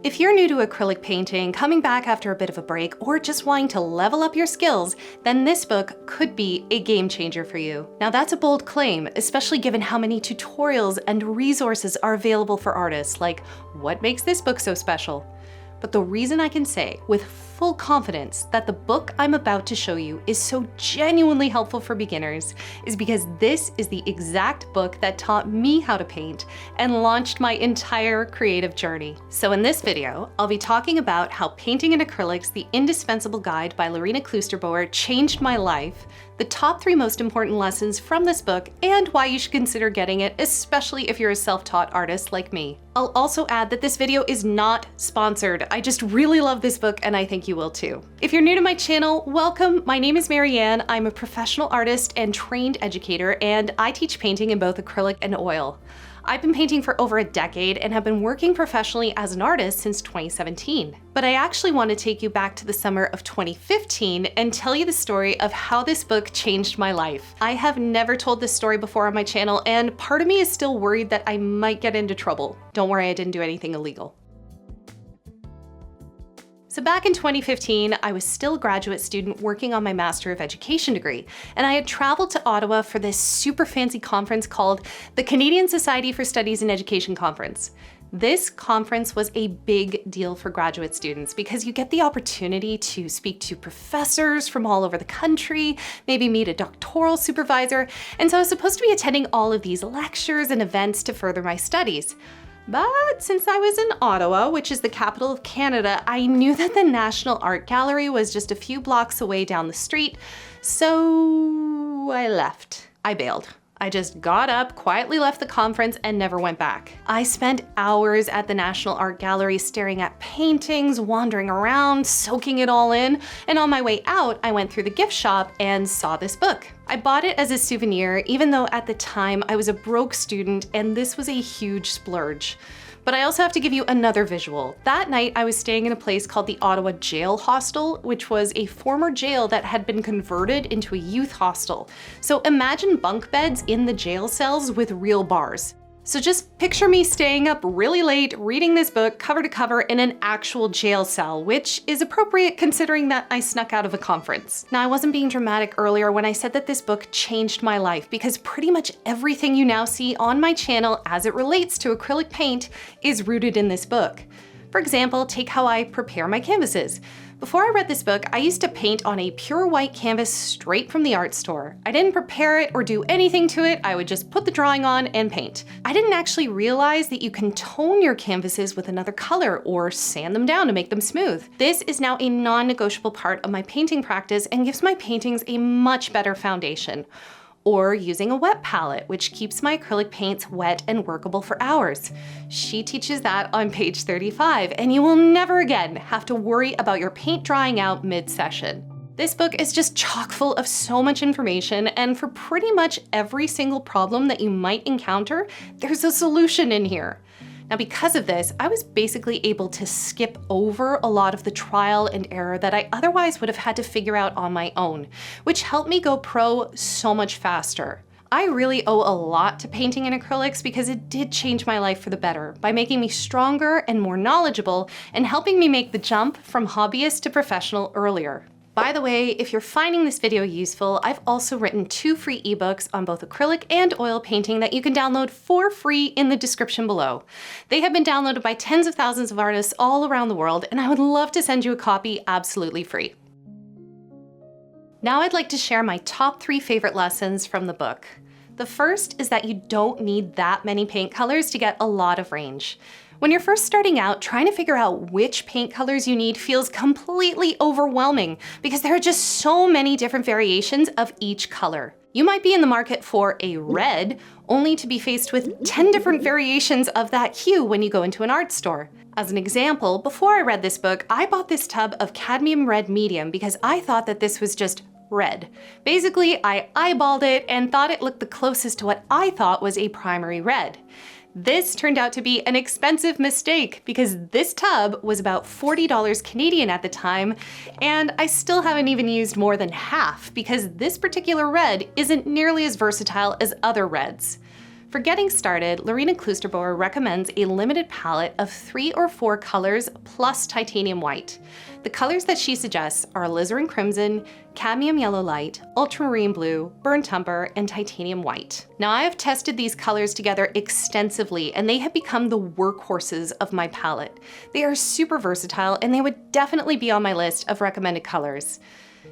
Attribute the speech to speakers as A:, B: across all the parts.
A: If you're new to acrylic painting, coming back after a bit of a break, or just wanting to level up your skills, then this book could be a game changer for you. Now that's a bold claim, especially given how many tutorials and resources are available for artists, like what makes this book so special? But the reason I can say with full confidence that the book I'm about to show you is so genuinely helpful for beginners is because this is the exact book that taught me how to paint and launched my entire creative journey. So in this video, I'll be talking about how painting in acrylics, the Indispensable Guide by Lorena Kloosterboer changed my life, the top 3 most important lessons from this book, and why you should consider getting it, especially if you're a self-taught artist like me. I'll also add that this video is not sponsored. I just really love this book and I think you will too. If you're new to my channel, welcome. My name is Marianne. I'm a professional artist and trained educator, and I teach painting in both acrylic and oil. I've been painting for over a decade and have been working professionally as an artist since 2017. But I actually want to take you back to the summer of 2015 and tell you the story of how this book changed my life. I have never told this story before on my channel, and part of me is still worried that I might get into trouble. Don't worry, I didn't do anything illegal. So back in 2015, I was still a graduate student working on my Master of Education degree, and I had traveled to Ottawa for this super fancy conference called the Canadian Society for Studies in Education Conference. This conference was a big deal for graduate students because you get the opportunity to speak to professors from all over the country, maybe meet a doctoral supervisor, and so I was supposed to be attending all of these lectures and events to further my studies. But since I was in Ottawa, which is the capital of Canada, I knew that the National Art Gallery was just a few blocks away down the street, so I left. I bailed. I just got up, quietly left the conference, and never went back. I spent hours at the National Art Gallery staring at paintings, wandering around, soaking it all in, and on my way out, I went through the gift shop and saw this book. I bought it as a souvenir, even though at the time I was a broke student and this was a huge splurge. But I also have to give you another visual. That night, I was staying in a place called the Ottawa Jail Hostel, which was a former jail that had been converted into a youth hostel. So imagine bunk beds in the jail cells with real bars. So just picture me staying up really late, reading this book cover to cover in an actual jail cell, which is appropriate considering that I snuck out of a conference. Now, I wasn't being dramatic earlier when I said that this book changed my life, because pretty much everything you now see on my channel as it relates to acrylic paint is rooted in this book. For example, take how I prepare my canvases. Before I read this book, I used to paint on a pure white canvas straight from the art store. I didn't prepare it or do anything to it, I would just put the drawing on and paint. I didn't actually realize that you can tone your canvases with another color or sand them down to make them smooth. This is now a non-negotiable part of my painting practice and gives my paintings a much better foundation. Or using a wet palette, which keeps my acrylic paints wet and workable for hours. She teaches that on page 35, and you will never again have to worry about your paint drying out mid-session. This book is just chock full of so much information, and for pretty much every single problem that you might encounter, there's a solution in here. Now, because of this, I was basically able to skip over a lot of the trial and error that I otherwise would have had to figure out on my own, which helped me go pro so much faster. I really owe a lot to painting in acrylics because it did change my life for the better by making me stronger and more knowledgeable and helping me make the jump from hobbyist to professional earlier. By the way, if you're finding this video useful, I've also written 2 free ebooks on both acrylic and oil painting that you can download for free in the description below. They have been downloaded by tens of thousands of artists all around the world, and I would love to send you a copy absolutely free. Now I'd like to share my top 3 favorite lessons from the book. The first is that you don't need that many paint colors to get a lot of range. When you're first starting out, trying to figure out which paint colors you need feels completely overwhelming because there are just so many different variations of each color. You might be in the market for a red, only to be faced with 10 different variations of that hue when you go into an art store. As an example, before I read this book, I bought this tub of cadmium red medium because I thought that this was just red. Basically, I eyeballed it and thought it looked the closest to what I thought was a primary red. This turned out to be an expensive mistake because this tub was about $40 Canadian at the time, and I still haven't even used more than half because this particular red isn't nearly as versatile as other reds. For getting started, Lorena Kloosterboer recommends a limited palette of 3 or 4 colors plus titanium white. The colors that she suggests are alizarin crimson, cadmium yellow light, ultramarine blue, burnt umber, and titanium white. Now, I have tested these colors together extensively, and they have become the workhorses of my palette. They are super versatile, and they would definitely be on my list of recommended colors.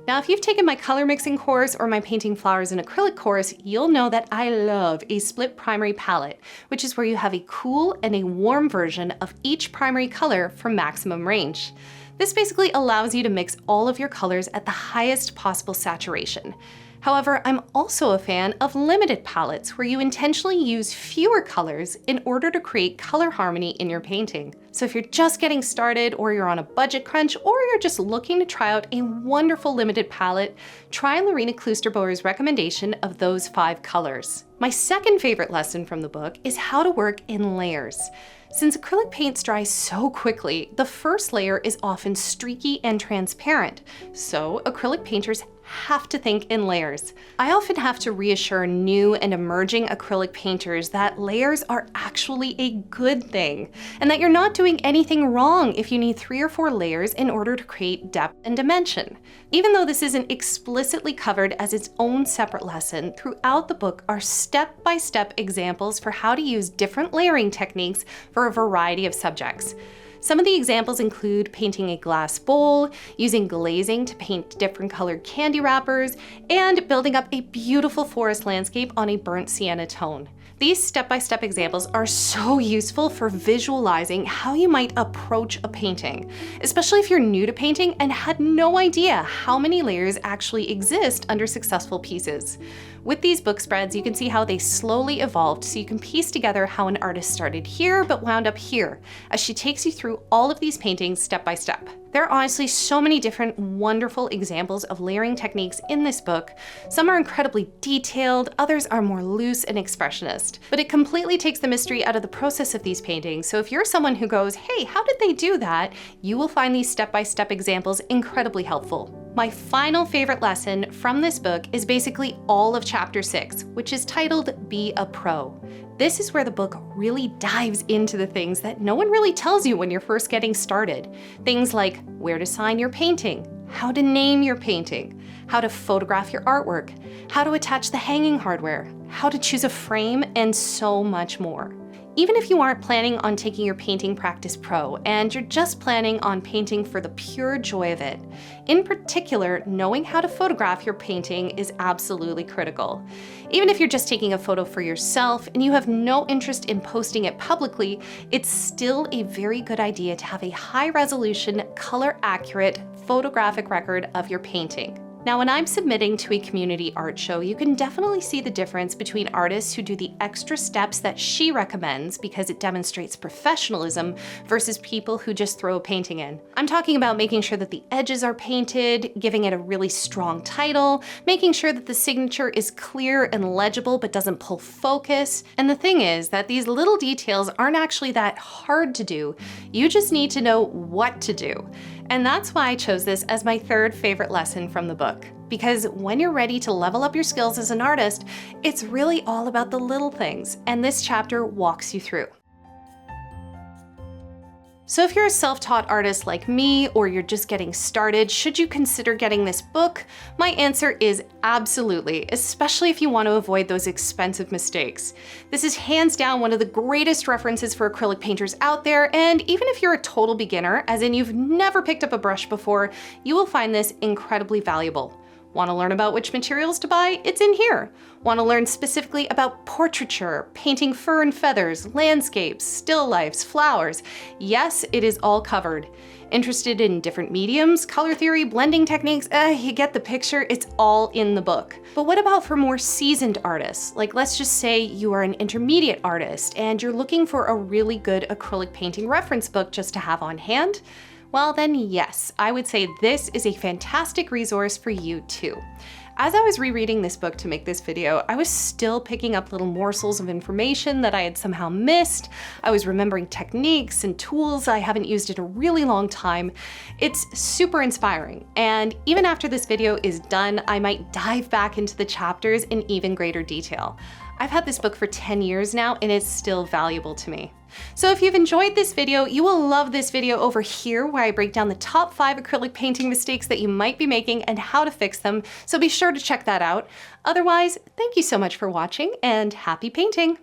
A: Now, if you've taken my color mixing course or my painting flowers in acrylic course, you'll know that I love a split primary palette, which is where you have a cool and a warm version of each primary color for maximum range. This basically allows you to mix all of your colors at the highest possible saturation. However, I'm also a fan of limited palettes where you intentionally use fewer colors in order to create color harmony in your painting. So if you're just getting started, or you're on a budget crunch, or you're just looking to try out a wonderful limited palette, try Lorena Kloosterboer's recommendation of those 5 colors. My second favorite lesson from the book is how to work in layers. Since acrylic paints dry so quickly, the first layer is often streaky and transparent, so acrylic painters have to think in layers. I often have to reassure new and emerging acrylic painters that layers are actually a good thing, and that you're not doing anything wrong if you need 3 or 4 layers in order to create depth and dimension. Even though this isn't explicitly covered as its own separate lesson, throughout the book are step-by-step examples for how to use different layering techniques for a variety of subjects. Some of the examples include painting a glass bowl, using glazing to paint different colored candy wrappers, and building up a beautiful forest landscape on a burnt sienna tone. These step-by-step examples are so useful for visualizing how you might approach a painting, especially if you're new to painting and had no idea how many layers actually exist under successful pieces. With these book spreads, you can see how they slowly evolved, so you can piece together how an artist started here but wound up here, as she takes you through all of these paintings step by step. There are honestly so many different wonderful examples of layering techniques in this book. Some are incredibly detailed, others are more loose and expressionist. But it completely takes the mystery out of the process of these paintings, so if you're someone who goes, hey, how did they do that? You will find these step-by-step examples incredibly helpful. My final favorite lesson from this book is basically all of chapter 6, which is titled Be a Pro. This is where the book really dives into the things that no one really tells you when you're first getting started. Things like where to sign your painting, how to name your painting, how to photograph your artwork, how to attach the hanging hardware, how to choose a frame, and so much more. Even if you aren't planning on taking your painting practice pro and you're just planning on painting for the pure joy of it, in particular, knowing how to photograph your painting is absolutely critical. Even if you're just taking a photo for yourself and you have no interest in posting it publicly, it's still a very good idea to have a high-resolution, color-accurate photographic record of your painting. Now, when I'm submitting to a community art show, you can definitely see the difference between artists who do the extra steps that she recommends because it demonstrates professionalism versus people who just throw a painting in. I'm talking about making sure that the edges are painted, giving it a really strong title, making sure that the signature is clear and legible but doesn't pull focus. And the thing is that these little details aren't actually that hard to do. You just need to know what to do. And that's why I chose this as my third favorite lesson from the book. Because when you're ready to level up your skills as an artist, it's really all about the little things, and this chapter walks you through. So if you're a self-taught artist like me, or you're just getting started, should you consider getting this book? My answer is absolutely, especially if you want to avoid those expensive mistakes. This is hands down one of the greatest references for acrylic painters out there, and even if you're a total beginner, as in you've never picked up a brush before, you will find this incredibly valuable. Want to learn about which materials to buy? It's in here. Want to learn specifically about portraiture, painting fur and feathers, landscapes, still lifes, flowers? Yes, it is all covered. Interested in different mediums, color theory, blending techniques? You get the picture, it's all in the book. But what about for more seasoned artists? Like, let's just say you are an intermediate artist and you're looking for a really good acrylic painting reference book just to have on hand? Well then yes, I would say this is a fantastic resource for you too. As I was rereading this book to make this video, I was still picking up little morsels of information that I had somehow missed. I was remembering techniques and tools I haven't used in a really long time. It's super inspiring, and even after this video is done, I might dive back into the chapters in even greater detail. I've had this book for 10 years now and it's still valuable to me. So if you've enjoyed this video, you will love this video over here where I break down the top 5 acrylic painting mistakes that you might be making and how to fix them, so be sure to check that out. Otherwise, thank you so much for watching and happy painting!